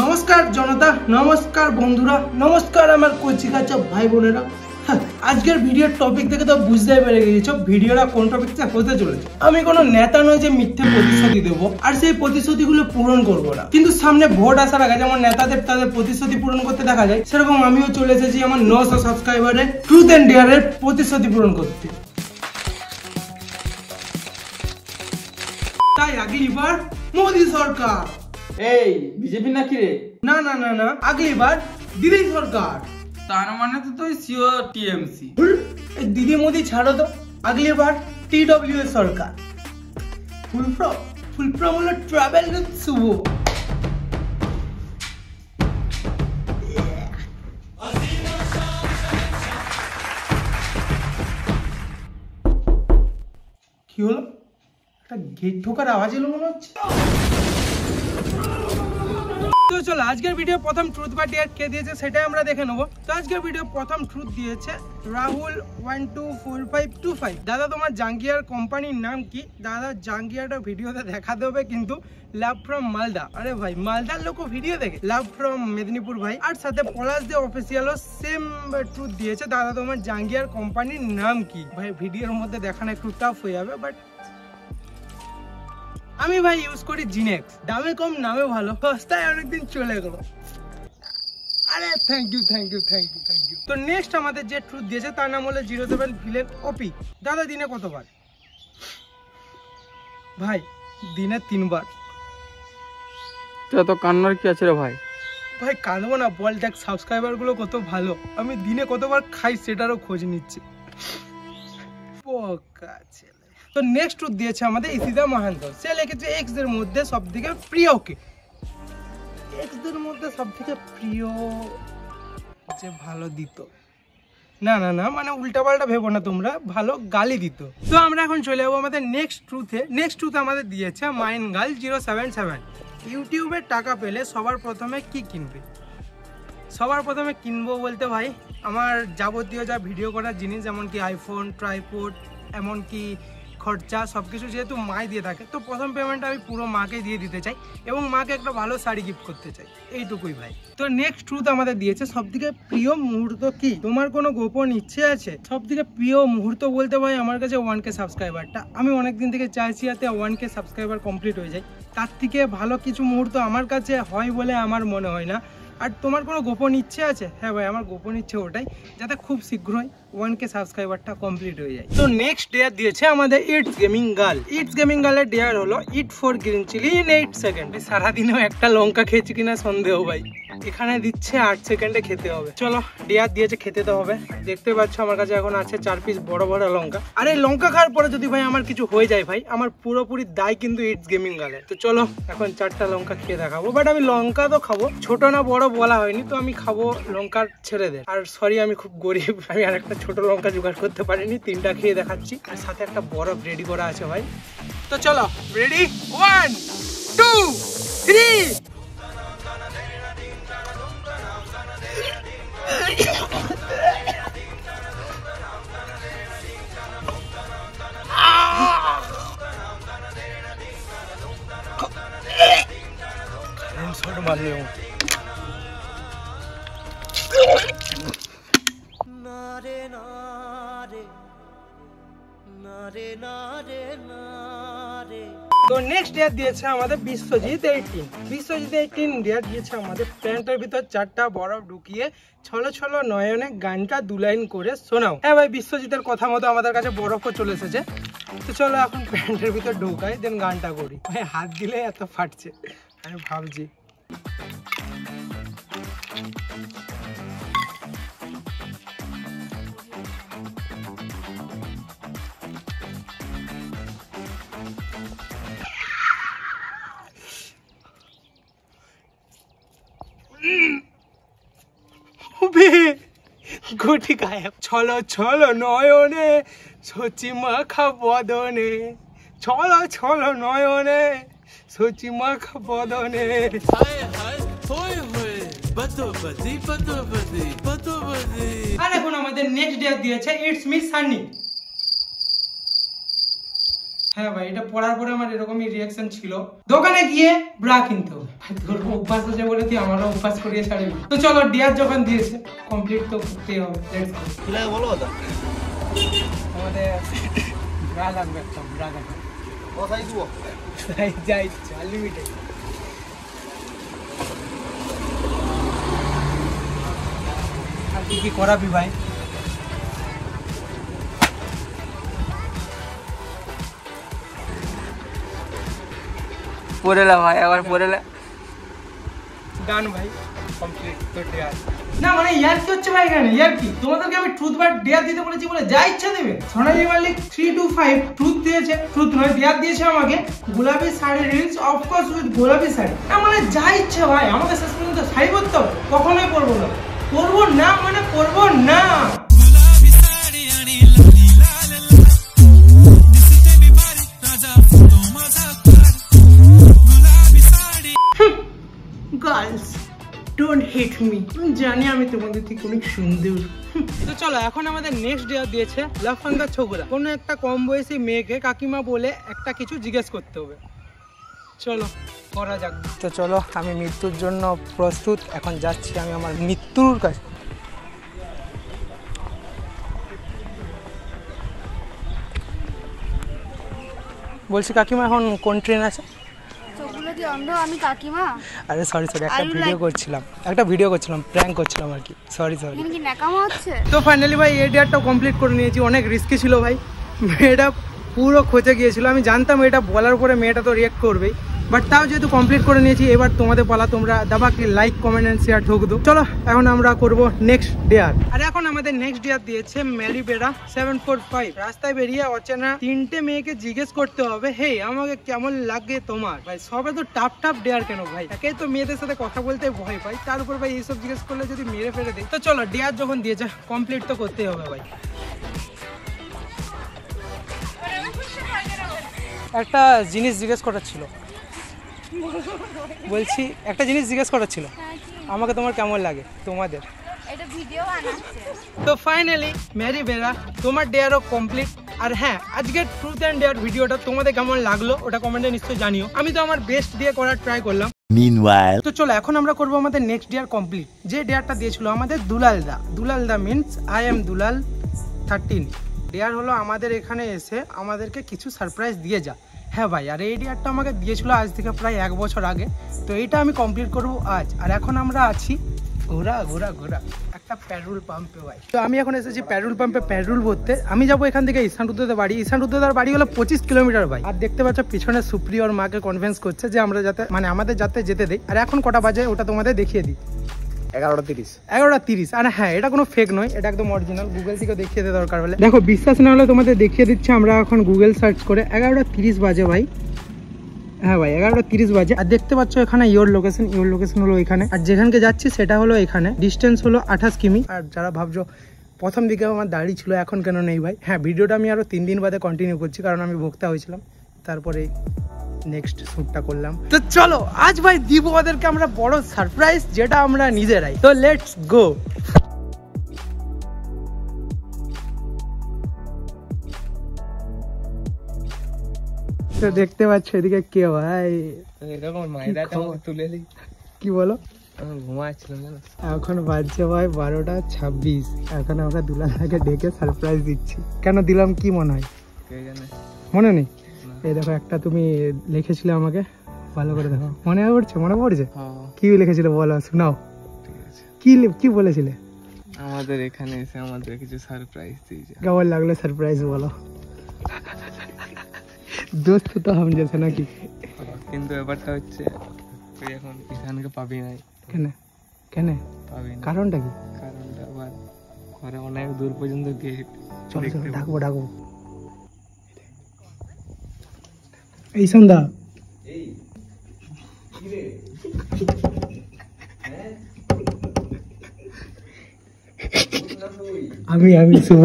নমস্কার জনতা, নমস্কার বন্ধুরা, নমস্কার আমার কচিকাচা ভাই বোনেরা। আজকের ভিডিওর টপিক থেকে তো বুঝতেই পেরে গেছো ভিডিওটা কোন টপিকটা হতে চলেছে। আমি কোনো নেতা নয় যে মিথ্যে প্রতিশ্রুতি দেবো আর সেই প্রতিশ্রুতিগুলো পূরণ করব না, কিন্তু সামনে ভোট আসার আগে যেমন নেতাদের তাদের প্রতিশ্রুতি পূরণ করতে দেখা যায়, সেরকম আমিও চলে এসেছি আমার 900 সাবস্ক্রাইবারের ট্রুথ এন্ড ডেয়ারের প্রতিশ্রুতি পূরণ করতে। তাই আগলিবার মোদী সরকার। এই বিজেপি নাকি রে? না না না না, আগলিবার দিদি সরকার। তার মানে তো তুই সিওর টিএমসি। এই দিদি মোদি ছাড়ো তো, আগলিবার টিডব্লিউ সরকার। ফুল ফর্ম হলো ট্রাভেল উইথ শুভ। কি হলো? একটা গেট ঢোকার আওয়াজ এলো মনে হচ্ছে। তো চলো আজকের ভিডিও প্রথম ট্রুথ বা ডেয়ার কে দিয়েছে সেটাই আমরা দেখে নেবো। তো আজকের ভিডিও প্রথম ট্রুথ দিয়েছে রাহুল 124525। দাদা তোমার জাঙ্গিয়ার কোম্পানির নাম কি? দাদা জাঙ্গিয়াটা ভিডিওতে দেখাতে হবে কিন্তু লাভ ফ্রম মালদা। আরে ভাই মালদার লোকও ভিডিও দেখে? লাভ ফ্রম মেদিনীপুর ভাই। আর সাথে পলাশ দে অফিসিয়ালও সেম ট্রুথ দিয়েছে, দাদা তোমার জাঙ্গিয়ার কোম্পানির নাম কি? ভাই ভিডিওর মধ্যে দেখানো একটু টাফ হয়ে যাবে, বাট আমি ভাই ইউজ করি জিনেক্স, দামে কম নামে ভালো, সস্তায় অনেকদিন চলে গেল। আরে থ্যাংক ইউ। তো নেক্সট আমাদের যে ট্রুথ দিয়েছে তার নাম হলো 07 ভিলেন ওপি। দাদা দিনে কতবার? ভাই দিনে 3 বার। তো কান্নার কি আছে রে ভাই? ভাই কাঁদবো না, বল দেখ সাবস্ক্রাইবার গুলো কত ভালো, আমি দিনে কতবার খাই সেটারও খোঁজ নিচ্ছি। পোকা ছেলে। তো নেক্সট ট্রুথ দিয়েছে আমাদের ইসিদা মাহান্ত। সে লিখেছে এক্স দের মধ্যে সবথেকে প্রিয় কে? এক্স দের মধ্যে সবথেকে প্রিয় যে ভালো দিত, না না না মানে উল্টাপাল্টা ভেবো না তোমরা, ভালো গালি দিত। তো আমরা এখন চলে যাবো আমাদের নেক্সট ট্রুথে। নেক্সট ট্রুথ আমাদের দিয়েছে মাইন গার্ল 077। ইউটিউবে টাকা পেলে সবার প্রথমে কি কিনবে? সবার প্রথমে কিনবো বলতে ভাই আমার যাবতীয় যা ভিডিও করার জিনিস, যেমন কি আইফোন, ট্রাইপড, এমনকি খরচা সবকিছু যেহেতু মাই দিয়ে থাকে, তো প্রথম পেমেন্টটা আমি পুরো মাকে দিয়ে দিতে চাই এবং মাকে একটা ভালো শাড়ি গিফট করতে চাই, এইটুকুই ভাই। তো নেক্সট ট্রুথ আমাদের দিয়েছে সবথেকে প্রিয় মুহূর্ত কি? তোমার কোনো গোপন ইচ্ছে আছে? সবথেকে প্রিয় মুহূর্ত বলতে ভাই আমার কাছে 1K সাবস্ক্রাইবারটা। আমি অনেকদিন থেকে চাইছি যাতে 1K সাবস্ক্রাইবার কমপ্লিট হয়ে যায়, তার থেকে ভালো কিছু মুহূর্ত আমার কাছে হয় বলে আমার মনে হয় না। আর তোমার কোনো গোপন ইচ্ছে আছে? হ্যাঁ ভাই আমার গোপন ইচ্ছে ওটাই, যাতে খুব শীঘ্রই 1K সাবস্ক্রাইবারটা কমপ্লিট হয়ে যায়। তো নেক্সট ডেয়ার দিয়েছে আমাদের it's gaming girl. It's gaming গার্লের ডেয়ার হলো eat 4 green chilli in 8 second. সারাদিনেও একটা লঙ্কা খেয়েছি কিনা সন্দেহ ভাই, এখানে দিচ্ছে 8 সেকেন্ডে খেতে হবে। চলো ডেয়ার দিয়েছে খেতে তো হবে। দেখতে পাচ্ছ আমার কাছে এখন আছে 4 পিস বড় বড় লঙ্কা। আর এই লঙ্কা খাওয়ার পরে যদি ভাই আমার কিছু হয়ে যায় ভাই, আমার পুরোপুরি দায় কিন্তু ইটস গেমিং গার্লের। তো চলো এখন 4টা লঙ্কা খেয়ে দেখাবো, বাট আমি লঙ্কা তো খাবো, ছোট না বড় বলা হয়নি, তো আমি খাবো লঙ্কার ছেড়ে দে। আর সরি আমি খুব গরিব, আমি আর একটা ছোট লঙ্কা জোগাড় করতে পারিনি, 3টা খেয়ে দেখাচ্ছি। আর সাথে একটা বরফ রেডি করা আছে ভাই। তো চলো রেডি, 1 2 3। শট মারলে তো নেক্সট ডেয়ার দিয়েছে আমাদের বিশ্বজিৎ 18। বিশ্বজিৎ 18 ডেয়ার দিয়েছে আমাদের প্যান্টের ভিতর 4টা বরফ ঢুকিয়ে ছলো ছলো নয়নে গানটা 2 লাইন করে শোনাও। হ্যাঁ ভাই বিশ্বজিতের কথা মতো আমাদের কাছে বরফও চলে এসেছে। তো চলো এখন প্যান্টের ভিতর ঢুকাই দেন গানটা করি। ভাই হাত দিলে এত ফাটছে আমি ভাবছি। গুটি গায়েব। ছলো ছলো নয়নে সচি মাখা বদনে, ছলো ছলো নয়নে সচি মাখা বদনে। আর এখন আমাদের নেক্সট ডে দিয়েছে ইটস মি সানি। হ্যাঁ ভাই, এটা পড়ার পরে আমার এরকমই রিয়াকশন ছিল। দোকানে গিয়ে ব্রা কিনতে হবে ভাই, তোর অভ্যাস আছে বলে তুই আমারও অভ্যাস করিয়ে ছাড়বি। তো চলো, ডিয়ার যখন দিয়েছে কমপ্লিট তো করতেই হবে। Let's go. কি লাগে বলো দাদা? আমাদের ব্রা লাগবে, একটা ব্রা লাগবে। ও সাইজ দিব? সাইজ যাই আনলিমিটেড। আর কি কি করাবি ভাই? পড়েলা ভাই, আবার পড়েলা। ডান ভাই, কমপ্লিট তো ডেয়ার। না মানে ইয়ার কি হচ্ছে ভাই এখানে? ইয়ার কি? তোমাদেরকে আমি ট্রুথ বা ডেয়ার দিতে বলেছি বলে যা ইচ্ছা দেবে। সোনালী মালিক 3 to 5 ট্রুথ দিয়েছে, ট্রুথ নয় ডেয়ার দিয়েছে আমাকে। গোলাপি sari reels of course with গোলাপি শাড়ি। না মানে যা ইচ্ছা ভাই, আমাকে শেষ পর্যন্ত শাড়ি পরতে হবে? কখনোই পরবো না, পরবো না মানে পরবো না। গার্লস ডোন্ট হেট মি, জানি আমি তোমাদের থেকে অনেক সুন্দর। তো চলো, এখন আমাদের নেক্সট ডে দিয়েছে লাফাঙ্গা ছোকরা। কোনো একটা কম বয়সী মেয়েকে কাকিমা বলে একটা কিছু জিজ্ঞেস করতে হবে। চলো করা যাক। তো চলো, আমি মৃত্যুর জন্য প্রস্তুত। এখন যাচ্ছি আমি আমার মৃত্যুর কাছে। বলছি কাকিমা, এখন কোন ট্রেন আছে? আমি কাকিমা। আরে সরি, একটা ভিডিও করছিলাম, প্র্যাঙ্ক করছিলাম আর কি। সরি। এখানে কি নাকামা হচ্ছে? তো ফাইনালি ভাই এই ডেটটা কমপ্লিট করে নিয়েছি। অনেক রিস্কি ছিল ভাই, মেয়েটা পুরো খোঁজে গিয়েছিল। আমি জানতাম এটা বলার পরে মেয়েটা তো রিয়েক্ট করবেই, বাট তাও যেহেতু কমপ্লিট করে নিয়েছি, এবার তোমাদের পালা। তোমরা দাবাকে লাইক, কমেন্ট এন্ড শেয়ার ঠোক দো। চলো এখন আমরা করব নেক্সট ডেয়ার। আর এখন আমাদের নেক্সট ডেয়ার দিয়েছে ম্যারিবেরা 745। রাস্তায় বেরিয়ে অচেনা 3টে মেয়েকে জিজ্ঞেস করতে হবে, হে আমাকে কেমন লাগে তোমার। ভাই সবে তো টাফ ডেয়ার কেন ভাই? একেই তো মেয়েদের সাথে কথা বলতে ভয় পাই, তার উপর ভাই এইসব জিজ্ঞেস করলে যদি মেরে ফেলে দেয়। তো চলো, ডেয়ার যখন দিয়েছে কমপ্লিট তো করতেই হবে ভাই। একটা জিনিস জিজ্ঞেস করার ছিল, বলছি একটা জিনিস জিজ্ঞেস করার ছিল, আমাকে তোমার কেমন লাগে তোমাদের। এটা ভিডিও বানাচ্ছে। তো ফাইনালি ম্যারিবেরা তোমার ডেয়ারও কমপ্লিট। আর হ্যাঁ, আজকের ট্রুথ অ্যান্ড ডেয়ার ভিডিওটা তোমাদের কেমন লাগলো ওটা কমেন্টে নিশ্চয়ই জানিও। আমি তো আমার বেস্ট দিয়ে করার ট্রাই করলাম। তো চলো, এখন আমরা করবো আমাদের নেক্সট ডেয়ার কমপ্লিট। যে ডেয়ারটা দিয়েছিল আমাদের দুলালদা means I am Dulal 13। Dare হলো আমাদের এখানে এসে আমাদেরকে কিছু সারপ্রাইজ দিয়ে যা। হ্যাঁ ভাই, আর এই ডেয়ারটা আমাকে দিয়েছিল আজ থেকে প্রায় 1 বছর আগে। তো এটা আমি কমপ্লিট করবো আজ। আর এখন আমরা আছি ঘোরা একটা পেট্রোল পাম্পে ভাই। তো আমি এখন এসেছি পেট্রোল পাম্পে পেট্রোল ভরতে। আমি যাবো এখান থেকে ঈশান রুদ্রদের বাড়ি। ঈশান রুদ্রদের বাড়ি হলো 25 কিলোমিটার ভাই। আর দেখতে পাচ্ছ পিছনে সুপ্রিয়র মাকে কনভিন্স করছে যে আমরা যাতে আমাদের যাতে যেতে দেয়। আর এখন কটা বাজে ওটা তোমাদের দেখিয়ে দিই। 11:30। আর হ্যাঁ, এটা কোনো ফেক নয়, এটা একদম অরিজিনাল। গুগল থেকে দেখিয়ে দিতে দরকার হলে। দেখো, বিশ্বাস না হলে তোমাদের দেখিয়ে দিচ্ছে। আমরা এখন গুগল সার্চ করে 11:30 বাজে ভাই। হ্যাঁ ভাই, 11:30 বাজে। আর দেখতে পাচ্ছ এখানে ইয়োর লোকেশন হলো এখানে। আর যেখানকে যাচ্ছি সেটা হলো এখানে। ডিস্টেন্স হলো 28 কিমি। আর যারা ভাবছো প্রথম দিকে আমার দাড়ি ছিল এখন কেন নেই ভাই, হ্যাঁ, ভিডিওটা আমি আরো 3 দিন বাদে কন্টিনিউ করছি, কারণ আমি ভোক্তা হয়েছিলাম। তারপরে নেক্সট শ্যুটটা করলাম। তো চলো, আজ ভাই দিব ওদেরকে আমরা বড় সারপ্রাইজ, যেটা আমরা নিজেরাই। তো লেটস গো। তো দেখতে পাচ্ছ এদিকে কে ভাই, এরকম মাইরাটা তুলে দিই। কি বলো? আমি ঘুমাচ্ছিলাম জানো। এখন বাজছে ভাই 12:26। এখন আমরা দুলালদাকে ডেকে সারপ্রাইজ দিচ্ছি। কেন দিলাম কি মনে হয়? কে জানে, মনে নেই? এই দেখো, একটা তুমি লিখেছিলে আমাকে, ভালো করে দেখো। মনে পড়ছে? কি লিখেছিলে বলো, শোনাও। ঠিক আছে, কি বলেছিলে? আমাদের এখানে এসে আমাদের কিছু সারপ্রাইজ দিয়েছে। কেমন লাগলো সারপ্রাইজ বলো? দোস্ত তো হাম যেছে নাকি? কিন্তু ব্যাপারটা হচ্ছে তুই এখন ঈশানকে পাবি নাই। কেন পাবি না? কারণটা কি? কারণটা আবার ঘরে অনেক দূর পর্যন্ত গিয়ে চলো ডাকবো। এই সন্ধ্যা আমি শুভ,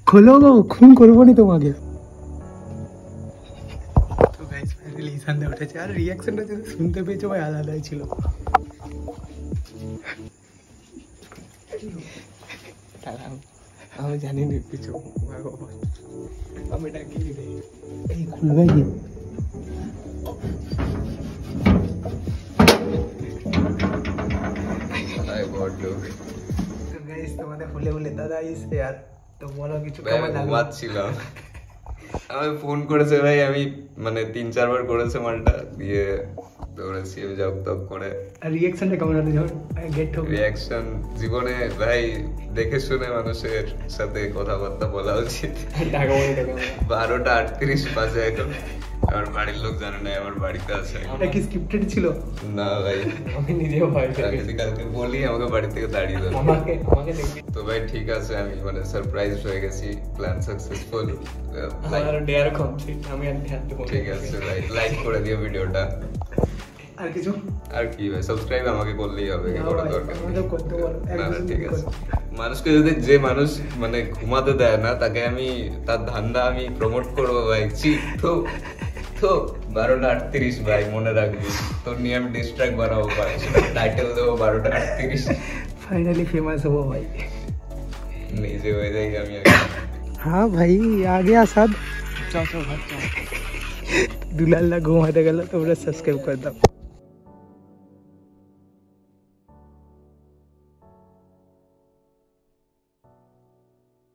খোলো গো, খুন করবো নি তোমাকে। তো গাইস ফাইনালি ঈশানদা উঠেছে। আর রিঅ্যাকশনটা যদি শুনতে পেয়েছো ভাই, আলাদাই ছিল। আমি জানি না কিছু ভগবান আমি ডাকি রে এই খুলবে কি আই বড় লোক তো গাইস তোমাদের ফুলে ফুলে দাদা এসে আর তো বলো কিছু ভাই কেমন আমি লাগলো ঘুমাচ্ছিলাম আমি ফোন করেছে ভাই আমি মানে 3-4 বার করেছে মালটা দিয়ে দৌড়েছি জব তক করে রিঅ্যাকশনটা কেমন হলো যখন গেট ঠোক রিঅ্যাকশন জীবনে ভাই দেখে শুনে মানুষের সাথে কথাবার্তা বলা উচিত 12টা 38 বাজে এখন আমার বাড়ির লোক জানে না আমার বাড়িতে আছে এটা কি স্ক্রিপ্টেড ছিল না ভাই আমি নিজেও ভয় পেয়ে যদি কালকে বলি আমাকে বাড়ি থেকে তাড়িয়ে দেবে আমাকে দেখবি তো ভাই ঠিক আছে আমি মানে সারপ্রাইজ হয়ে গেছি প্ল্যান সাকসেসফুল আমার ডেয়ার কমপ্লিট আমি আর ধ্যান দেবো ঠিক আছে ভাই লাইক করে দিও ভিডিওটা আর কিছু আর কি ভাই সাবস্ক্রাইব আমাকে করলেই হবে কি না করার ভাই, দরকার আমাদের করতে বল, না না একদম ঠিক ঠিক আছে করে। মানুষকে যদি যে মানুষ মানে ঘুমাতে দেয় না তাকে আমি তার ধান্দা আমি প্রমোট করবো ভাই তো 12টা 38 ভাই মনে রাখবি তোর নিয়ে আমি ডিস্ট্রাক্ট বানাবো ভাই টাইটেল দেবো 12টা 38 ফাইনালি ফেমাস হবো ভাই নিজে হয়ে যাই আমি আগে हाँ भाई आ गया साथ চল চল ভাত চল दुलाल घुमाते गल तो सब्सक्राइब कर दो